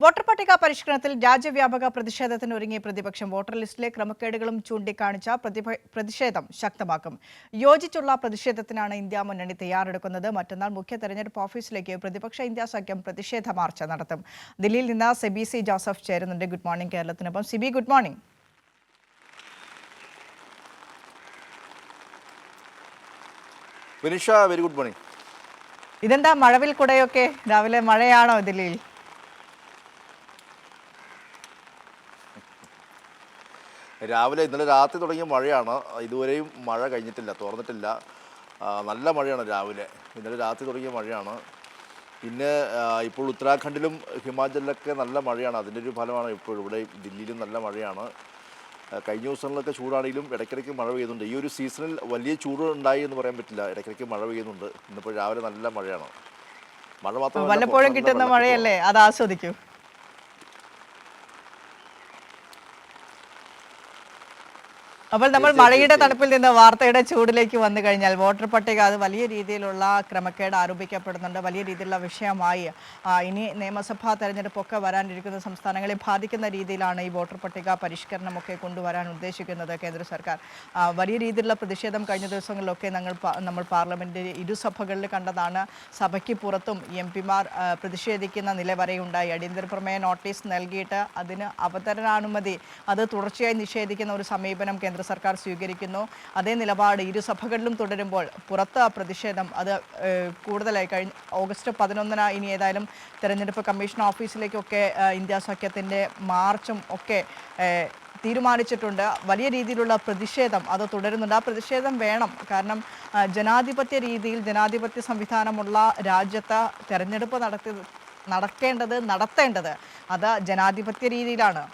Voter പട്ടിക പരിഷ്കരണത്തിൽ രാജ്യവ്യാപക പ്രതിഷേധത്തിന് ഒരുങ്ങിയ പ്രതിപക്ഷം വോട്ടർ ലിസ്റ്റിലെ ക്രമക്കേടുകളും ചൂണ്ടിക്കാണിച്ച പ്രതിഷേധം ശക്തമാക്കും. യോജിച്ചുള്ള പ്രതിഷേധത്തിനാണ് ഇന്ത്യ മുന്നണി തയ്യാറെടുക്കുന്നത്. മറ്റന്നാൾ മുഖ്യ തെരഞ്ഞെടുപ്പ് ഓഫീസിലേക്ക് പ്രതിപക്ഷ ഇന്ത്യ സഖ്യം പ്രതിഷേധ മാർച്ച് നടത്തും. ദില്ലിയിൽ നിന്ന് സിബി സി ജോസഫ് ചേരുന്നുണ്ട്. ഗുഡ് മോർണിംഗ് കേരളത്തിനൊപ്പം. Sibi, good morning. Vinisha, very good morning. ഇതെന്താ മഴവിൽ കുടയൊക്കെ? രാവിലെ മഴയാണോ ദില്ലിയിൽ? രാവിലെ ഇന്നലെ രാത്രി തുടങ്ങിയ മഴയാണ്. ഇതുവരെയും മഴ കഴിഞ്ഞിട്ടില്ല, തോർന്നിട്ടില്ല. നല്ല മഴയാണ് രാവിലെ. ഇന്നലെ രാത്രി തുടങ്ങിയ മഴയാണ്. പിന്നെ ഇപ്പോൾ ഉത്തരാഖണ്ഡിലും ഹിമാചലിലൊക്കെ നല്ല മഴയാണ്. അതിൻ്റെ ഒരു ഫലമാണ് ഇപ്പോൾ ഇവിടെ ദില്ലിയിലും നല്ല മഴയാണ്. കഴിഞ്ഞ ദിവസങ്ങളിലൊക്കെ ചൂടാണെങ്കിലും ഇടയ്ക്കിടയ്ക്ക് മഴ പെയ്യുന്നുണ്ട്. ഈ ഒരു സീസണിൽ വലിയ ചൂട് ഉണ്ടായി എന്ന് പറയാൻ പറ്റില്ല. ഇടയ്ക്കിടയ്ക്ക് മഴ പെയ്യുന്നുണ്ട്. ഇന്നിപ്പോൾ രാവിലെ നല്ല മഴയാണ്. മഴ മാത്രമല്ല, വല്ലപ്പോഴും കിട്ടുന്ന മഴയല്ലേ, അത് ആസ്വദിക്കൂ. അപ്പോൾ നമ്മൾ മഴയുടെ തണുപ്പിൽ നിന്ന് വാർത്തയുടെ ചൂടിലേക്ക് വന്നു കഴിഞ്ഞാൽ വോട്ടർ പട്ടിക അത് വലിയ രീതിയിലുള്ള ക്രമക്കേട് ആരോപിക്കപ്പെടുന്നുണ്ട്. വലിയ രീതിയിലുള്ള വിഷയമായി ഇനി നിയമസഭാ തെരഞ്ഞെടുപ്പൊക്കെ വരാനിരിക്കുന്ന സംസ്ഥാനങ്ങളെ ബാധിക്കുന്ന രീതിയിലാണ് ഈ വോട്ടർ പട്ടിക പരിഷ്കരണമൊക്കെ കൊണ്ടുവരാൻ ഉദ്ദേശിക്കുന്നത് കേന്ദ്ര സർക്കാർ. വലിയ രീതിയിലുള്ള പ്രതിഷേധം കഴിഞ്ഞ ദിവസങ്ങളിലൊക്കെ നമ്മൾ പാർലമെന്റ് ഇരുസഭകളിൽ കണ്ടതാണ്. സഭയ്ക്ക് പുറത്തും എംപിമാർ പ്രതിഷേധിക്കുന്ന നില വരെയുണ്ടായി. അടിയന്തര പ്രമേയ നോട്ടീസ് നൽകിയിട്ട് അതിന് അവതരണാനുമതി അത് തുടർച്ചയായി നിഷേധിക്കുന്ന ഒരു സമീപനം കേന്ദ്ര സർക്കാർ സ്വീകരിക്കുന്നു. അതേ നിലപാട് ഇരുസഭകളിലും തുടരുമ്പോൾ പുറത്ത് പ്രതിഷേധം അത് കൂടുതലായി. കഴിഞ്ഞ ഓഗസ്റ്റ് 11 ഇനി ഏതായാലും തെരഞ്ഞെടുപ്പ് കമ്മീഷൻ ഓഫീസിലേക്കൊക്കെ ഇന്ത്യ സഖ്യത്തിൻ്റെ മാർച്ചും ഒക്കെ തീരുമാനിച്ചിട്ടുണ്ട്. വലിയ രീതിയിലുള്ള പ്രതിഷേധം അത് തുടരുന്നുണ്ട്. ആ പ്രതിഷേധം വേണം. കാരണം ജനാധിപത്യ രീതിയിൽ ജനാധിപത്യ സംവിധാനമുള്ള രാജ്യത്ത് തെരഞ്ഞെടുപ്പ് നടത്തേണ്ടത് അത് ജനാധിപത്യ രീതിയിലാണ്.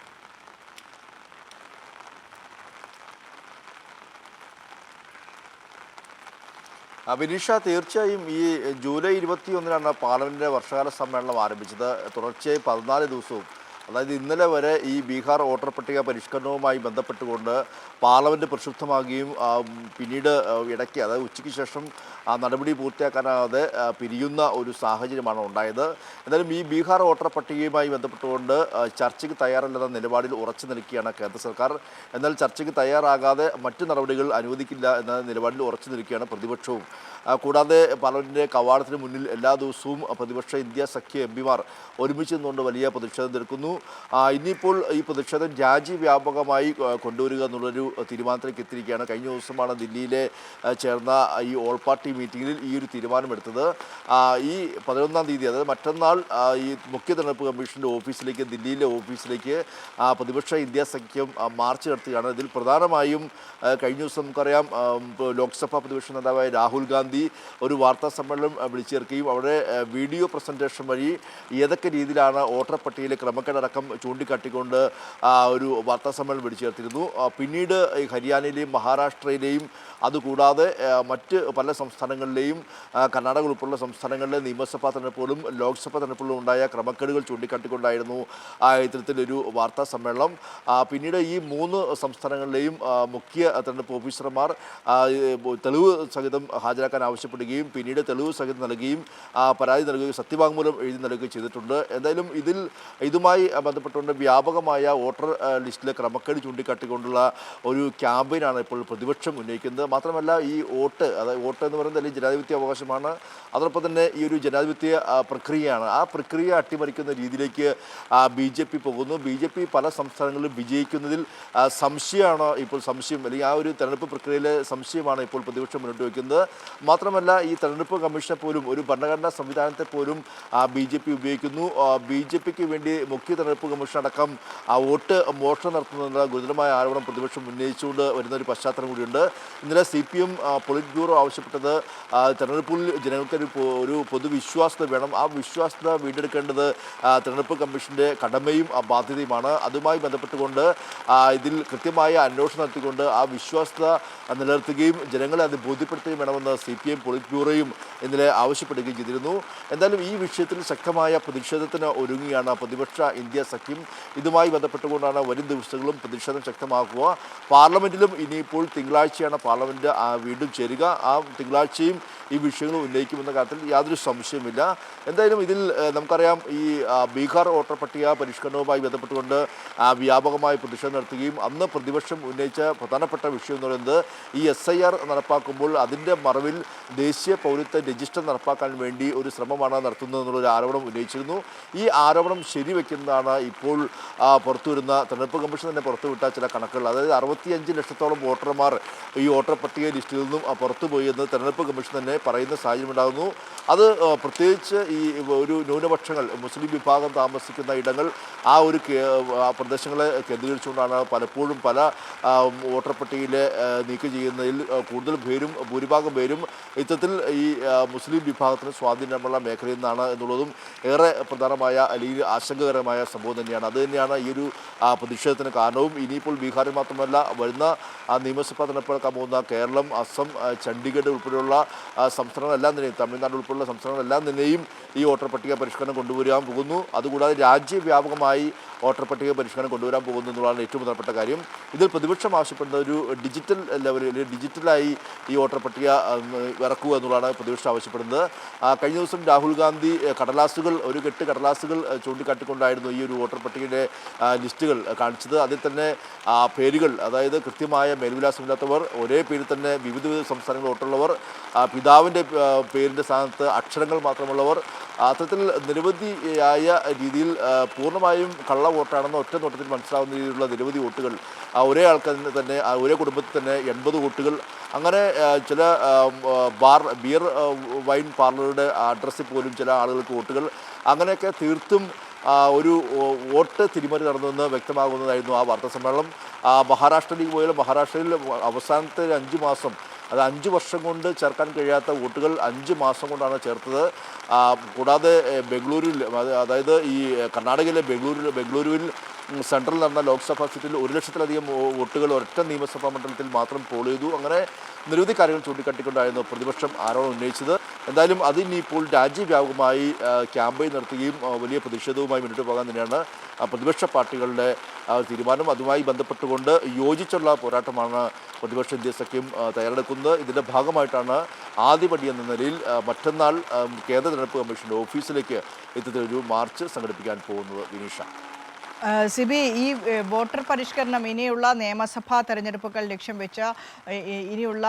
വിനീഷ, തീർച്ചയായും ഈ ജൂലൈ 21 പാർലമെൻറ്റിൻ്റെ വർഷകാല സമ്മേളനം ആരംഭിച്ചത്. തുടർച്ചയായി 14 ദിവസവും, അതായത് ഇന്നലെ വരെ ഈ ബീഹാർ വോട്ടർ പട്ടിക പരിഷ്കരണവുമായി ബന്ധപ്പെട്ടുകൊണ്ട് പാർലമെൻറ്റ് പ്രക്ഷുബ്ധമാകുകയും പിന്നീട് ഇടയ്ക്ക്, അതായത് ഉച്ചയ്ക്ക് ശേഷം ആ നടപടി പൂർത്തിയാക്കാനാകാതെ പിരിയുന്ന ഒരു സാഹചര്യമാണ് ഉണ്ടായത്. എന്തായാലും ഈ ബീഹാർ വോട്ടർ പട്ടികയുമായി ബന്ധപ്പെട്ടുകൊണ്ട് ചർച്ചയ്ക്ക് തയ്യാറല്ലെന്ന നിലപാടിൽ ഉറച്ചു നിൽക്കുകയാണ് കേന്ദ്ര സർക്കാർ. എന്നാൽ ചർച്ചയ്ക്ക് തയ്യാറാകാതെ മറ്റ് നടപടികൾ അനുവദിക്കില്ല എന്ന നിലപാടിൽ ഉറച്ചു നിൽക്കുകയാണ് പ്രതിപക്ഷവും. കൂടാതെ പാർലമെൻറ്റിൻ്റെ കവാടത്തിന് മുന്നിൽ എല്ലാ ദിവസവും പ്രതിപക്ഷ ഇന്ത്യ സഖ്യ എംപിമാർ ഒരുമിച്ച് നിന്നുകൊണ്ട് വലിയ പ്രതിഷേധം തീർക്കുന്നു. ഇനിയിപ്പോൾ ഈ പ്രതിഷേധം രാജ്യവ്യാപകമായി കൊണ്ടുവരിക എന്നുള്ളൊരു തീരുമാനത്തിലേക്ക് എത്തിയിരിക്കുകയാണ്. കഴിഞ്ഞ ദിവസമാണ് ദില്ലിയിലെ ചേർന്ന ഈ ഓൾ പാർട്ടി മീറ്റിങ്ങിൽ ഈ ഒരു തീരുമാനമെടുത്തത്. ഈ 11-ാം തീയതി, അതായത് മറ്റന്നാൾ, ഈ മുഖ്യ തെരഞ്ഞെടുപ്പ് കമ്മീഷൻ്റെ ഓഫീസിലേക്ക്, ദില്ലിയിലെ ഓഫീസിലേക്ക് പ്രതിപക്ഷ ഇന്ത്യ സഖ്യം മാർച്ച് നടത്തുകയാണ്. ഇതിൽ പ്രധാനമായും കഴിഞ്ഞ ദിവസം നമുക്കറിയാം, ലോക്സഭാ പ്രതിപക്ഷ നേതാവായ രാഹുൽ ഗാന്ധി ഒരു വാർത്താ സമ്മേളനം വിളിച്ചു ചേർക്കുകയും അവിടെ വീഡിയോ പ്രസൻറ്റേഷൻ വഴി ഏതൊക്കെ രീതിയിലാണ് വോട്ടർ പട്ടികയിലെ ക്രമക്കേടടക്കം ചൂണ്ടിക്കാട്ടിക്കൊണ്ട് ഒരു വാർത്താ സമ്മേളനം വിളിച്ചു ചേർത്തിരുന്നു. പിന്നീട് ഹരിയാനയിലെയും മഹാരാഷ്ട്രയിലെയും അതുകൂടാതെ മറ്റ് പല സംസ്ഥാനങ്ങളിലെയും കർണാടക ഉൾപ്പെടെയുള്ള സംസ്ഥാനങ്ങളിലെ നിയമസഭാ തെരഞ്ഞെടുപ്പുകളും ലോക്സഭാ തെരഞ്ഞെടുപ്പുകളും ഉണ്ടായ ക്രമക്കേടുകൾ ചൂണ്ടിക്കാട്ടിക്കൊണ്ടായിരുന്നു ഇത്തരത്തിലൊരു വാർത്താ സമ്മേളനം. പിന്നീട് ഈ 3 സംസ്ഥാനങ്ങളിലെയും മുഖ്യ തെരഞ്ഞെടുപ്പ് ഓഫീസർമാർ തെളിവ് സഹിതം ഹാജരാക്കാൻ ആവശ്യപ്പെടുകയും പിന്നീട് തെളിവ് സഹിതം നൽകുകയും പരാതി നൽകുകയും സത്യവാങ്മൂലം എഴുതി നൽകുകയും ചെയ്തിട്ടുണ്ട്. എന്തായാലും ഇതുമായി ബന്ധപ്പെട്ടുകൊണ്ട് വ്യാപകമായ വോട്ടർ ലിസ്റ്റിലെ ക്രമക്കേട് ചൂണ്ടിക്കാട്ടിക്കൊണ്ടുള്ള ഒരു ക്യാമ്പയിനാണ് ഇപ്പോൾ പ്രതിപക്ഷം ഉന്നയിക്കുന്നത്. മാത്രമല്ല, ഈ വോട്ട് എന്ന് പറയുന്നത് അല്ലെങ്കിൽ ജനാധിപത്യ അവകാശമാണ്. അതോടൊപ്പം തന്നെ ഈ ഒരു ജനാധിപത്യ പ്രക്രിയയാണ്. ആ പ്രക്രിയ അട്ടിമറിക്കുന്ന രീതിയിലേക്ക് BJP പോകുന്നു. BJP പല സംസ്ഥാനങ്ങളിലും വിജയിക്കുന്നതിൽ സംശയമാണ് ഇപ്പോൾ അല്ലെങ്കിൽ ആ ഒരു തെരഞ്ഞെടുപ്പ് പ്രക്രിയയിലെ സംശയമാണ് ഇപ്പോൾ പ്രതിപക്ഷം മുന്നോട്ട് വയ്ക്കുന്നത്. മാത്രമല്ല, ഈ തെരഞ്ഞെടുപ്പ് കമ്മീഷനെ പോലും, ഒരു ഭരണഘടനാ സംവിധാനത്തെ പോലും BJP ഉപയോഗിക്കുന്നു. BJPക്ക് വേണ്ടി മുഖ്യ തെരഞ്ഞെടുപ്പ് കമ്മീഷൻ അടക്കം വോട്ട് മോഷണം നടത്തുന്നതിനുള്ള ഗുരുതരമായ ആരോപണം പ്രതിപക്ഷം ഉന്നയിച്ചുകൊണ്ട് വരുന്ന ഒരു പശ്ചാത്തലം കൂടിയുണ്ട്. ഇന്നലെ CPM പൊളിറ്റ് ബ്യൂറോ ആവശ്യപ്പെട്ടത് തെരഞ്ഞെടുപ്പിൽ ജനങ്ങൾക്ക് ഒരു പൊതുവിശ്വാസ്യത വേണം. ആ വിശ്വാസ്യത വീണ്ടെടുക്കേണ്ടത് തെരഞ്ഞെടുപ്പ് കമ്മീഷൻ്റെ കടമയും ബാധ്യതയുമാണ്. അതുമായി ബന്ധപ്പെട്ടുകൊണ്ട് ഇതിൽ കൃത്യമായ അന്വേഷണം നടത്തിക്കൊണ്ട് ആ വിശ്വാസ്യത നിലനിർത്തുകയും ജനങ്ങളെ അത് ബോധ്യപ്പെടുത്തുകയും വേണമെന്ന് CPM പൊളിറ്റ് ബ്യൂറോയും ഇന്നലെ ആവശ്യപ്പെടുകയും ചെയ്തിരുന്നു. എന്തായാലും ഈ വിഷയത്തിൽ ശക്തമായ പ്രതിഷേധത്തിന് ഒരുങ്ങുകയാണ് പ്രതിപക്ഷ ഇന്ത്യ സഖ്യം. ഇതുമായി ബന്ധപ്പെട്ടുകൊണ്ടാണ് വരും ദിവസങ്ങളും പ്രതിഷേധം ശക്തമാക്കുക. പാർലമെൻറ്റിലും ഇനിയിപ്പോൾ തിങ്കളാഴ്ചയാണ് പാർലമെൻറ്റ് വീണ്ടും ചേരുക. ആ തിങ്കളാഴ്ചയും ഈ വിഷയങ്ങൾ ഉന്നയിക്കുമെന്ന കാര്യത്തിൽ യാതൊരു സംശയമില്ല. എന്തായാലും ഇതിൽ നമുക്കറിയാം ഈ ബീഹാർ വോട്ടർ പട്ടിക പരിഷ്കരണവുമായി ബന്ധപ്പെട്ടുകൊണ്ട് വ്യാപകമായ പ്രതിഷേധം നടത്തുകയും അന്ന് പ്രതിപക്ഷം ഉന്നയിച്ച പ്രധാനപ്പെട്ട വിഷയം എന്ന് പറയുന്നത് ഈ SIR നടപ്പാക്കുമ്പോൾ അതിൻ്റെ മറവിൽ ദേശീയ പൗരത്വ രജിസ്റ്റർ നടപ്പാക്കാൻ വേണ്ടി ഒരു ശ്രമമാണ് നടത്തുന്നത് എന്നുള്ളൊരു ആരോപണം ഉന്നയിച്ചിരുന്നു. ഈ ആരോപണം ശരിവെക്കുന്നതാണ് ഇപ്പോൾ പുറത്തുവരുന്ന തെരഞ്ഞെടുപ്പ് കമ്മീഷൻ തന്നെ പുറത്തുവിട്ട ചില കണക്കുകൾ. അതായത് 65 ലക്ഷത്തോളം വോട്ടർമാർ ഈ വോട്ടർ പട്ടിക ലിസ്റ്റിൽ നിന്നും പുറത്തുപോയി എന്ന് തെരഞ്ഞെടുപ്പ് കമ്മീഷൻ തന്നെ പറയുന്ന സാഹചര്യം ഉണ്ടാകുന്നു. അത് പ്രത്യേകിച്ച് ഈ ഒരു ന്യൂനപക്ഷങ്ങൾ മുസ്ലിം വിഭാഗം താമസിക്കുന്ന ഇടങ്ങൾ ആ ഒരു പ്രദേശങ്ങളെ കേന്ദ്രീകരിച്ചുകൊണ്ടാണ് പലപ്പോഴും പല വോട്ടർ പട്ടികയിലെ നീക്കം ചെയ്യുന്നതിൽ കൂടുതൽ ഭൂരിഭാഗം പേരും ഇത്തരത്തിൽ ഈ മുസ്ലിം വിഭാഗത്തിന് സ്വാധീനമുള്ള മേഖലയിൽ നിന്നാണ് എന്നുള്ളതും ഏറെ പ്രധാനമായ അല്ലെങ്കിൽ ആശങ്കകരമായ സംഭവം തന്നെയാണ്. അത് തന്നെയാണ് ഈ ഒരു പ്രതിഷേധത്തിന് കാരണവും. ഇനിയിപ്പോൾ ബീഹാറിൽ മാത്രമല്ല വരുന്ന നിയമസഭാ തെരഞ്ഞെടുപ്പ് പോകുന്ന കേരളം, അസം, ചണ്ഡീഗഡ് ഉൾപ്പെടെയുള്ള സംസ്ഥാനങ്ങളെല്ലാം തന്നെയും തമിഴ്നാട് ഉൾപ്പെടെയുള്ള സംസ്ഥാനങ്ങളെല്ലാം തന്നെയും ഈ വോട്ടർ പട്ടിക പരിഷ്കരണം കൊണ്ടുവരാൻ പോകുന്നു. അതുകൂടാതെ രാജ്യവ്യാപകമായി വോട്ടർ പട്ടിക പരിഷ്കരണം കൊണ്ടുവരാൻ പോകുന്നു എന്നുള്ളതാണ് ഏറ്റവും പ്രധാനപ്പെട്ട കാര്യം. ഇതിൽ പ്രതിപക്ഷം ആവശ്യപ്പെടുന്ന ഒരു ഡിജിറ്റൽ ലെവലിൽ ഡിജിറ്റലായി ഈ വോട്ടർ പട്ടിക ഇറക്കുക എന്നുള്ളതാണ് പ്രതിപക്ഷം ആവശ്യപ്പെടുന്നത്. കഴിഞ്ഞ ദിവസം രാഹുൽ ഗാന്ധി ഒരു കെട്ട് കടലാസുകൾ ചൂണ്ടിക്കാട്ടിക്കൊണ്ടായിരുന്നു ഈ ഒരു വോട്ടർ പട്ടികയുടെ ലിസ്റ്റുകൾ കാണിച്ചത്. അതിൽ തന്നെ പേരുകൾ, അതായത് കൃത്യമായ മേൽവിലാസമില്ലാത്തവർ, ഒരേ പേരിൽ തന്നെ വിവിധ സംസ്ഥാനങ്ങളിൽ വോട്ടുള്ളവർ, പിതാവിൻ്റെ പേരിൻ്റെ സ്ഥാനത്ത് അക്ഷരങ്ങൾ മാത്രമുള്ളവർ, അത്തരത്തിൽ നിരവധിയായ രീതിയിൽ പൂർണ്ണമായും കള്ള വോട്ടാണെന്ന് ഒറ്റ നോട്ടത്തിൽ മനസ്സിലാവുന്ന രീതിയിലുള്ള നിരവധി വോട്ടുകൾ, ഒരേ ആൾക്കാരിന് തന്നെ ഒരേ കുടുംബത്തിൽ തന്നെ 80 വോട്ടുകൾ, അങ്ങനെ ചില ബിയർ വൈൻ പാർലറുടെ അഡ്രസ്സിൽ പോലും ചില ആളുകൾക്ക് വോട്ടുകൾ, അങ്ങനെയൊക്കെ തീർത്തും ഒരു വോട്ട് തിരിമറി നടന്നുവെന്ന് വ്യക്തമാകുന്നതായിരുന്നു ആ വാർത്താ സമ്മേളനം. മഹാരാഷ്ട്രയിലേക്ക് പോയാൽ മഹാരാഷ്ട്രയിൽ അവസാനത്തെ 5 മാസം, അത് 5 വർഷം കൊണ്ട് ചേർക്കാൻ കഴിയാത്ത വോട്ടുകൾ 5 മാസം കൊണ്ടാണ് ചേർത്തത്. കൂടാതെ ബംഗളൂരുവിൽ, അതായത് ഈ കർണാടകയിലെ ബംഗളൂരുവിൽ സെൻട്രൽ നടന്ന ലോക്സഭാ സീറ്റിൽ 1 ലക്ഷത്തിലധികം വോട്ടുകൾ ഒരൊറ്റ നിയമസഭാ മണ്ഡലത്തിൽ മാത്രം പോൾ ചെയ്തു. അങ്ങനെ നിരവധി കാര്യങ്ങൾ ചൂണ്ടിക്കാട്ടിക്കൊണ്ടായിരുന്നു പ്രതിപക്ഷം ആരോപണം ഉന്നയിച്ചത്. എന്തായാലും അതിനിപ്പോൾ രാജ്യവ്യാപകമായി ക്യാമ്പയിൻ നടത്തുകയും വലിയ പ്രതിഷേധവുമായി മുന്നോട്ട് പോകാൻ തന്നെയാണ് പ്രതിപക്ഷ പാർട്ടികളുടെ തീരുമാനം. അതുമായി ബന്ധപ്പെട്ടുകൊണ്ട് യോജിച്ചുള്ള പോരാട്ടമാണ് പ്രതിപക്ഷ ഇന്ത്യ സഖ്യം തയ്യാറെടുക്കുന്നത്. ഇതിൻ്റെ ഭാഗമായിട്ടാണ് ആദ്യപടി എന്ന നിലയിൽ മറ്റന്നാൾ കേന്ദ്ര തെരഞ്ഞെടുപ്പ് കമ്മീഷൻ്റെ ഓഫീസിലേക്ക് ഇത്തരത്തിലൊരു മാർച്ച് സംഘടിപ്പിക്കാൻ പോകുന്നത്. വിനീഷ, സിബി, ഈ വോട്ടർ പരിഷ്കരണം ഇനിയുള്ള നിയമസഭാ തെരഞ്ഞെടുപ്പുകൾ ലക്ഷ്യം വെച്ച ഇനിയുള്ള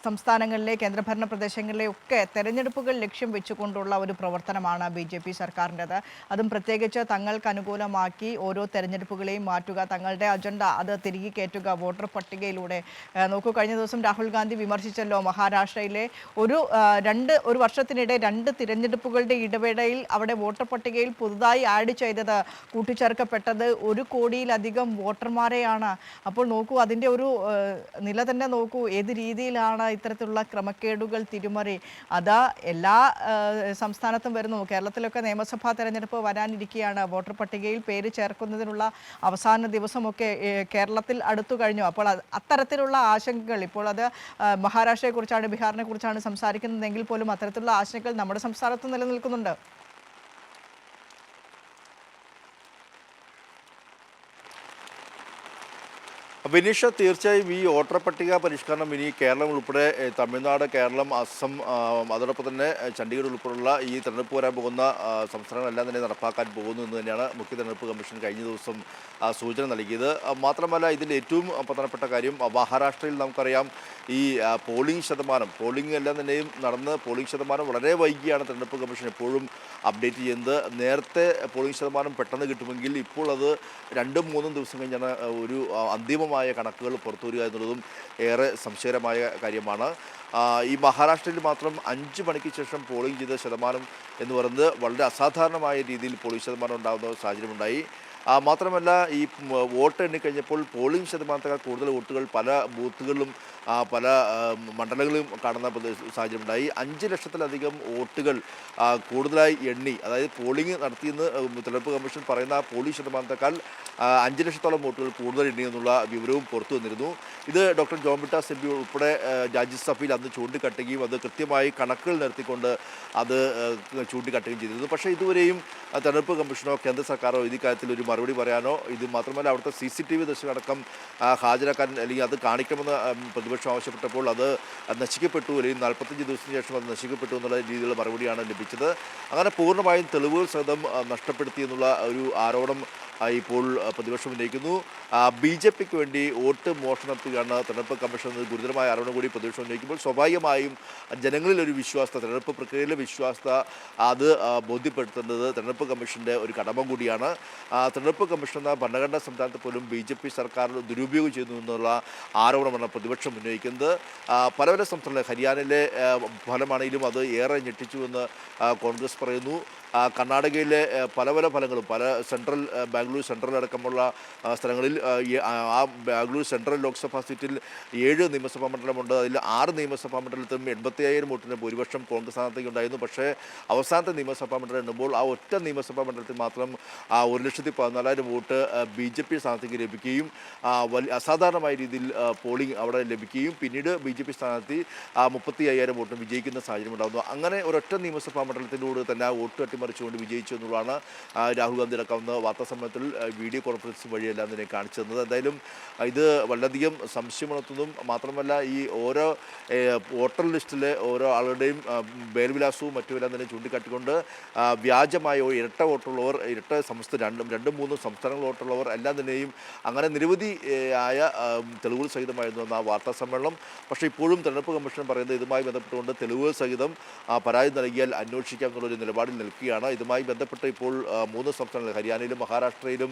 സംസ്ഥാനങ്ങളിലെ കേന്ദ്രഭരണ പ്രദേശങ്ങളിലെ ഒക്കെ തെരഞ്ഞെടുപ്പുകൾ ലക്ഷ്യം വെച്ചുകൊണ്ടുള്ള ഒരു പ്രവർത്തനമാണ് BJP സർക്കാരിൻ്റെത്. അതും പ്രത്യേകിച്ച് തങ്ങൾക്ക് അനുകൂലമാക്കി ഓരോ തെരഞ്ഞെടുപ്പുകളെയും മാറ്റുക, തങ്ങളുടെ അജണ്ട അത് തിരികെ കയറ്റുക വോട്ടർ പട്ടികയിലൂടെ. നോക്കൂ, കഴിഞ്ഞ ദിവസം രാഹുൽ ഗാന്ധി വിമർശിച്ചല്ലോ മഹാരാഷ്ട്രയിലെ ഒരു വർഷത്തിനിടെ 2 തിരഞ്ഞെടുപ്പുകളുടെ ഇടവേളയിൽ അവിടെ വോട്ടർ പട്ടികയിൽ പുതുതായി ആഡ് ചെയ്തത്, കൂട്ടിച്ചേർക്കപ്പെട്ടത് 1 കോടിയിലധികം വോട്ടർമാരെയാണ്. അപ്പോൾ നോക്കൂ, അതിൻ്റെ ഒരു നില തന്നെ നോക്കൂ, ഏത് രീതിയിലാണ് ഇത്തരത്തിലുള്ള ക്രമക്കേടുകൾ, തിരിമറി അത് എല്ലാ സംസ്ഥാനത്തും വരുന്നു. കേരളത്തിലൊക്കെ നിയമസഭാ തെരഞ്ഞെടുപ്പ് വരാനിരിക്കുകയാണ്. വോട്ടർ പട്ടികയിൽ പേര് ചേർക്കുന്നതിനുള്ള അവസാന ദിവസമൊക്കെ കേരളത്തിൽ അടുത്തു കഴിഞ്ഞു. അപ്പോൾ അത്തരത്തിലുള്ള ആശങ്കകൾ, ഇപ്പോൾ അത് മഹാരാഷ്ട്രയെക്കുറിച്ചാണ്, ബീഹാറിനെ കുറിച്ചാണ് സംസാരിക്കുന്നതെങ്കിൽ പോലും അത്തരത്തിലുള്ള ആശങ്കകൾ നമ്മുടെ സംസ്ഥാനത്ത് നിലനിൽക്കുന്നുണ്ട്. വിനീഷ, തീർച്ചയായും ഈ വോട്ടർ പട്ടിക പരിഷ്കരണം ഇനി കേരളം ഉൾപ്പെടെ തമിഴ്നാട്, കേരളം, അസം, അതോടൊപ്പം തന്നെ ചണ്ഡീഗഡ് ഉൾപ്പെടെയുള്ള ഈ തെരഞ്ഞെടുപ്പ് വരാൻ പോകുന്ന സംസ്ഥാനങ്ങളെല്ലാം തന്നെ നടപ്പാക്കാൻ പോകുന്നു എന്ന് തന്നെയാണ് മുഖ്യ തെരഞ്ഞെടുപ്പ് കമ്മീഷൻ കഴിഞ്ഞ ദിവസം സൂചന നൽകിയത്. മാത്രമല്ല, ഇതിൻ്റെ ഏറ്റവും പ്രധാനപ്പെട്ട കാര്യം മഹാരാഷ്ട്രയിൽ നമുക്കറിയാം ഈ പോളിംഗ് എല്ലാം തന്നെയും നടന്ന് പോളിംഗ് ശതമാനം വളരെ വൈകിയാണ് തെരഞ്ഞെടുപ്പ് കമ്മീഷൻ എപ്പോഴും അപ്ഡേറ്റ് ചെയ്യുന്നത്. നേരത്തെ പോളിംഗ് ശതമാനം പെട്ടെന്ന് കിട്ടുമെങ്കിൽ ഇപ്പോൾ അത് 2-3 ദിവസം കഴിഞ്ഞാണ് ഒരു അന്തിമമായ കണക്കുകൾ പുറത്തു വരിക എന്നുള്ളതും ഏറെ സംശയകരമായ കാര്യമാണ്. ഈ മഹാരാഷ്ട്രയിൽ മാത്രം 5 മണിക്ക് ശേഷം പോളിംഗ് ചെയ്ത ശതമാനം എന്ന് പറയുന്നത് വളരെ അസാധാരണമായ രീതിയിൽ പോളിംഗ് ശതമാനം ഉണ്ടാകുന്ന സാഹചര്യമുണ്ടായി. മാത്രമല്ല, ഈ വോട്ട് എണ്ണിക്കഴിഞ്ഞപ്പോൾ പോളിംഗ് ശതമാനത്തേക്കാൾ കൂടുതൽ വോട്ടുകൾ പല ബൂത്തുകളിലും പല മണ്ഡലങ്ങളിലും കാണുന്ന സാഹചര്യമുണ്ടായി. 5 ലക്ഷത്തിലധികം വോട്ടുകൾ കൂടുതലായി എണ്ണി, അതായത് പോളിംഗ് നടത്തിയെന്ന് തെരഞ്ഞെടുപ്പ് കമ്മീഷൻ പറയുന്ന പോളിംഗ് ശതമാനത്തേക്കാൾ 5 ലക്ഷത്തോളം വോട്ടുകൾ കൂടുതൽ എണ്ണി എന്നുള്ള വിവരവും പുറത്തു വന്നിരുന്നു. ഇത് doctor John Brittas M P ഉൾപ്പെടെ രാജ്യസഭയിൽ അന്ന് ചൂണ്ടിക്കാട്ടുകയും അത് കൃത്യമായി കണക്കുകൾ നിരത്തിക്കൊണ്ട് അത് ചൂണ്ടിക്കാട്ടുകയും ചെയ്തിരുന്നു. പക്ഷേ ഇതുവരെയും തെരഞ്ഞെടുപ്പ് കമ്മീഷനോ കേന്ദ്ര സർക്കാരോ ഈ കാര്യത്തിൽ ഒരു മറുപടി പറയാനോ, ഇത് മാത്രമല്ല അവിടുത്തെ CCTV ദൃശ്യമടക്കം ഹാജരാക്കാൻ അല്ലെങ്കിൽ അത് കാണിക്കണമെന്ന് പ്രതിപക്ഷ പ്രതിപക്ഷം ആവശ്യപ്പെട്ടപ്പോൾ അത് നശിക്കപ്പെട്ടു, അല്ലെങ്കിൽ 45 ദിവസത്തിന് ശേഷം അത് നശിക്കപ്പെട്ടു എന്നുള്ള രീതിയിലുള്ള മറുപടിയാണ് ലഭിച്ചത്. അങ്ങനെ പൂർണ്ണമായും തെളിവുകൾ സഹിതം നഷ്ടപ്പെടുത്തി എന്നുള്ള ഒരു ആരോപണം ഇപ്പോൾ പ്രതിപക്ഷം ഉന്നയിക്കുന്നു. BJPക്ക് വേണ്ടി വോട്ട് മോഷണം നടത്തുകയാണ് തെരഞ്ഞെടുപ്പ് കമ്മീഷൻ എന്ന ഗുരുതരമായ ആരോപണം കൂടി പ്രതിപക്ഷം ഉന്നയിക്കുമ്പോൾ സ്വാഭാവികമായും ജനങ്ങളിൽ ഒരു വിശ്വാസത, തെരഞ്ഞെടുപ്പ് പ്രക്രിയയിലെ വിശ്വാസത അത് ബോധ്യപ്പെടുത്തേണ്ടത് തെരഞ്ഞെടുപ്പ് കമ്മീഷൻ്റെ ഒരു കടമ കൂടിയാണ്. തെരഞ്ഞെടുപ്പ് കമ്മീഷൻ എന്ന ഭരണഘടനാ സംവിധാനത്തെ പോലും BJP സർക്കാർ ദുരുപയോഗം ചെയ്യുന്നു എന്നുള്ള ആരോപണമാണ് പ്രതിപക്ഷം ഉന്നയിക്കുന്നത്. പല പല സംസ്ഥാനങ്ങളിലെ ഹരിയാനയിലെ ഫലമാണെങ്കിലും അത് ഏറെ ഞെട്ടിച്ചുവെന്ന് കോൺഗ്രസ് പറയുന്നു. കർണാടകയിലെ പല പല ഫലങ്ങളും ബാംഗ്ലൂർ സെൻട്രൽ അടക്കമുള്ള സ്ഥലങ്ങളിൽ ആ ബാംഗ്ലൂർ സെൻട്രൽ ലോക്സഭാ സീറ്റിൽ 7 നിയമസഭാ മണ്ഡലമുണ്ട്. അതിൽ 6 നിയമസഭാ മണ്ഡലത്തിലും 85,000 വോട്ടിന് ഭൂരിപക്ഷം കോൺഗ്രസ് സ്ഥാനത്തേക്ക് ഉണ്ടായിരുന്നു. പക്ഷേ അവസാനത്തെ നിയമസഭാ മണ്ഡലം എണ്ണുമ്പോൾ ആ ഒറ്റ നിയമസഭാ മണ്ഡലത്തിൽ മാത്രം 1,14,000 വോട്ട് BJP സ്ഥാനത്തേക്ക് ലഭിക്കുകയും അസാധാരണമായ രീതിയിൽ പോളിംഗ് അവിടെ ലഭിക്കുകയും പിന്നീട് BJP സ്ഥാനാർത്ഥി 35,000 വോട്ടിന് വിജയിക്കുന്ന സാഹചര്യം ഉണ്ടാകുന്നു. അങ്ങനെ ഒരൊറ്റ നിയമസഭാ മണ്ഡലത്തിലൂടെ തന്നെ വോട്ട് അട്ടിമറിച്ചുകൊണ്ട് വിജയിച്ചു എന്നുള്ളതാണ് രാഹുൽ ഗാന്ധി അടക്കാവുന്ന വാർത്താ സമ്മേളനത്തിൽ വീഡിയോ കോൺഫറൻസ് വഴിയെല്ലാം തന്നെ കാണിച്ചു തന്നത്. എന്തായാലും ഇത് വളരെയധികം സംശയമുണർത്തുന്നതും മാത്രമല്ല ഈ ഓരോ വോട്ടർ ലിസ്റ്റിലെ ഓരോ ആളുടെയും മേൽവിലാസവും മറ്റുമെല്ലാം തന്നെ ചൂണ്ടിക്കാട്ടിക്കൊണ്ട് വ്യാജമായ ഇരട്ട വോട്ടുള്ളവർ, രണ്ടും മൂന്നും സംസ്ഥാനങ്ങൾ വോട്ടുള്ളവർ എല്ലാം തന്നെയും അങ്ങനെ നിരവധി ആയ തെളിവുകൾ സഹിതമായിരുന്നു എന്ന വാർത്താ സമ്മേളനം. പക്ഷേ ഇപ്പോഴും തെരഞ്ഞെടുപ്പ് കമ്മീഷൻ പറയുന്നത് ഇതുമായി ബന്ധപ്പെട്ടുകൊണ്ട് തെളിവുകൾ സഹിതം പരാതി നൽകിയാൽ അന്വേഷിക്കാം എന്നുള്ളൊരു നിലപാടിൽ നിൽക്കുകയാണ്. ഇതുമായി ബന്ധപ്പെട്ട് ഇപ്പോൾ 3 സംസ്ഥാനങ്ങളിൽ ഹരിയാനയിലും മഹാരാഷ്ട്രയിലും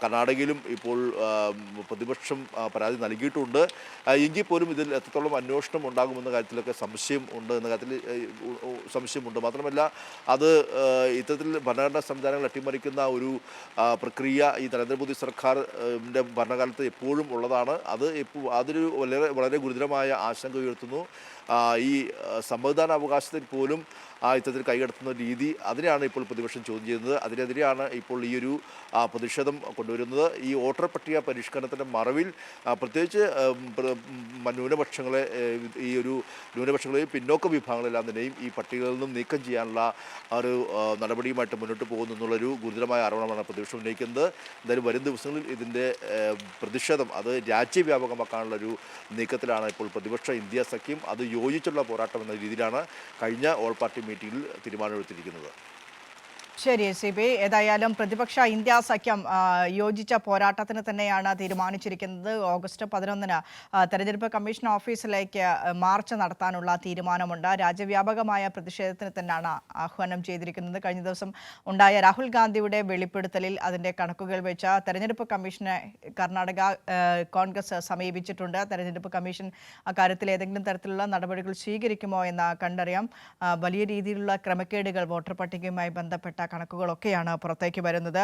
കർണാടകയിലും ഇപ്പോൾ പ്രതിപക്ഷം പരാതി നൽകിയിട്ടുണ്ട്. എങ്കിൽ പോലും ഇതിൽ എത്രത്തോളം അന്വേഷണം ഉണ്ടാകുമെന്ന കാര്യത്തിലൊക്കെ സംശയമുണ്ട്. മാത്രമല്ല അത് ഇത്തരത്തിൽ ഭരണഘടനാ സംവിധാനങ്ങൾ അട്ടിമറിക്കുന്ന ഒരു പ്രക്രിയ ഈ നരേന്ദ്രമോദി സർക്കാരിൻ്റെ ഭരണകാലത്ത് എപ്പോഴും ഉള്ളതാണ്. അതൊരു വളരെ ഗുരുതരമായ ആശങ്ക ഉയർത്തുന്നു. ഈ സമ്മതിദാനാവകാശത്തിൽ പോലും ഇത്തരത്തിൽ കൈകടത്തുന്ന രീതി, അതിനെയാണ് ഇപ്പോൾ പ്രതിപക്ഷം ചോദ്യം ചെയ്യുന്നത്. അതിനെതിരെയാണ് ഇപ്പോൾ ഈ ഒരു പ്രതിഷേധം കൊണ്ടുവരുന്നത്. ഈ വോട്ടർ പട്ടിക പരിഷ്കരണത്തിൻ്റെ മറവിൽ പ്രത്യേകിച്ച് ന്യൂനപക്ഷങ്ങളെയും പിന്നോക്ക വിഭാഗങ്ങളെല്ലാം തന്നെയും ഈ പട്ടികകളിൽ നിന്നും നീക്കം ചെയ്യാനുള്ള ഒരു നടപടിയുമായിട്ട് മുന്നോട്ട് പോകുന്നു എന്നുള്ളൊരു ഗുരുതരമായ ആരോപണമാണ് പ്രതിപക്ഷം ഉന്നയിക്കുന്നത്. എന്തായാലും വരും ദിവസങ്ങളിൽ ഇതിൻ്റെ പ്രതിഷേധം അത് രാജ്യവ്യാപകമാക്കാനുള്ളൊരു നീക്കത്തിലാണ് ഇപ്പോൾ പ്രതിപക്ഷ ഇന്ത്യ സഖ്യം. അത് യോജിച്ചുള്ള പോരാട്ടം എന്ന രീതിയിലാണ് കഴിഞ്ഞ ഓൾ പാർട്ടി മീറ്റിംഗിൽ തീരുമാനമെടുത്തിരിക്കുന്നത്. ശരി CP, ഏതായാലും പ്രതിപക്ഷ ഇന്ത്യ സഖ്യം യോജിച്ച പോരാട്ടത്തിന് തന്നെയാണ് തീരുമാനിച്ചിരിക്കുന്നത്. ഓഗസ്റ്റ് 11-ന് തെരഞ്ഞെടുപ്പ് കമ്മീഷൻ ഓഫീസിലേക്ക് മാർച്ച് നടത്താനുള്ള തീരുമാനമുണ്ട്. രാജ്യവ്യാപകമായ പ്രതിഷേധത്തിന് തന്നെയാണ് ആഹ്വാനം ചെയ്തിരിക്കുന്നത്. കഴിഞ്ഞ ദിവസം ഉണ്ടായ രാഹുൽ ഗാന്ധിയുടെ വെളിപ്പെടുത്തലിൽ അതിൻ്റെ കണക്കുകൾ വെച്ച തെരഞ്ഞെടുപ്പ് കമ്മീഷനെ കർണാടക കോൺഗ്രസ് സമീപിച്ചിട്ടുണ്ട്. തെരഞ്ഞെടുപ്പ് കമ്മീഷൻ അക്കാര്യത്തിൽ ഏതെങ്കിലും തരത്തിലുള്ള നടപടികൾ സ്വീകരിക്കുമോ എന്ന് കണ്ടറിയാം. വലിയ രീതിയിലുള്ള ക്രമക്കേടുകൾ വോട്ടർ പട്ടികയുമായി ബന്ധപ്പെട്ട കണക്കുകളൊക്കെയാണ് പുറത്തേക്ക് വരുന്നത്.